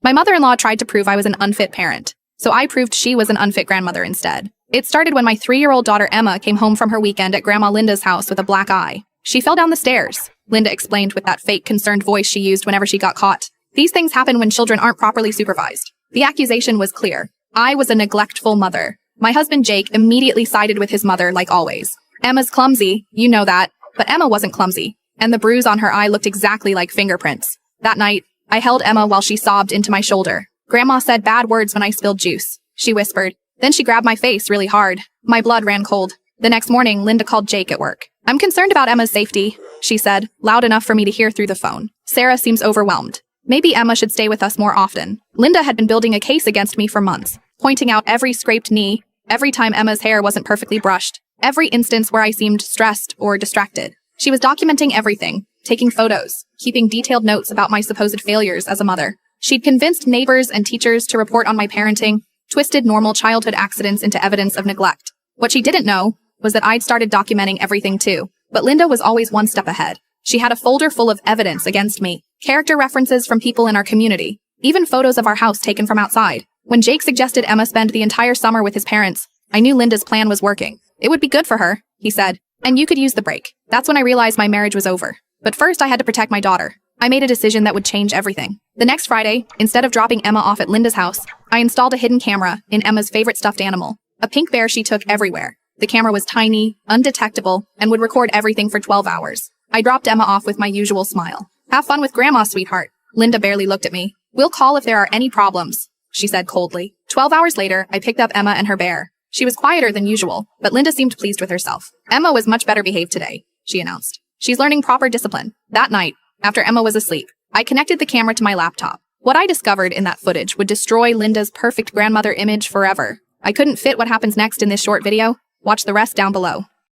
My mother-in-law tried to prove I was an unfit parent, so I proved she was an unfit grandmother instead. It started when my 3-year-old daughter Emma came home from her weekend at Grandma Linda's house with a black eye. She fell down the stairs, Linda explained with that fake concerned voice she used whenever she got caught. These things happen when children aren't properly supervised. The accusation was clear. I was a neglectful mother. My husband Jake immediately sided with his mother like always. Emma's clumsy, you know that, but Emma wasn't clumsy, and the bruise on her eye looked exactly like fingerprints. That night, I held Emma while she sobbed into my shoulder. Grandma said bad words when I spilled juice, she whispered. Then she grabbed my face really hard. My blood ran cold. The next morning, Linda called Jake at work. I'm concerned about Emma's safety, she said, loud enough for me to hear through the phone. Sarah seems overwhelmed. Maybe Emma should stay with us more often. Linda had been building a case against me for months, pointing out every scraped knee, every time Emma's hair wasn't perfectly brushed, every instance where I seemed stressed or distracted. She was documenting everything, taking photos, keeping detailed notes about my supposed failures as a mother. She'd convinced neighbors and teachers to report on my parenting, twisted normal childhood accidents into evidence of neglect. What she didn't know was that I'd started documenting everything too. But Linda was always one step ahead. She had a folder full of evidence against me, character references from people in our community, even photos of our house taken from outside. When Jake suggested Emma spend the entire summer with his parents, I knew Linda's plan was working. It would be good for her, he said, and you could use the break. That's when I realized my marriage was over. But first I had to protect my daughter. I made a decision that would change everything. The next Friday, instead of dropping Emma off at Linda's house, I installed a hidden camera in Emma's favorite stuffed animal, a pink bear she took everywhere. The camera was tiny, undetectable, and would record everything for 12 hours. I dropped Emma off with my usual smile. Have fun with Grandma, sweetheart. Linda barely looked at me. We'll call if there are any problems, she said coldly. 12 hours later, I picked up Emma and her bear. She was quieter than usual, but Linda seemed pleased with herself. Emma was much better behaved today, she announced. She's learning proper discipline. That night, after Emma was asleep, I connected the camera to my laptop. What I discovered in that footage would destroy Linda's perfect grandmother image forever. I couldn't fit what happens next in this short video. Watch the rest down below.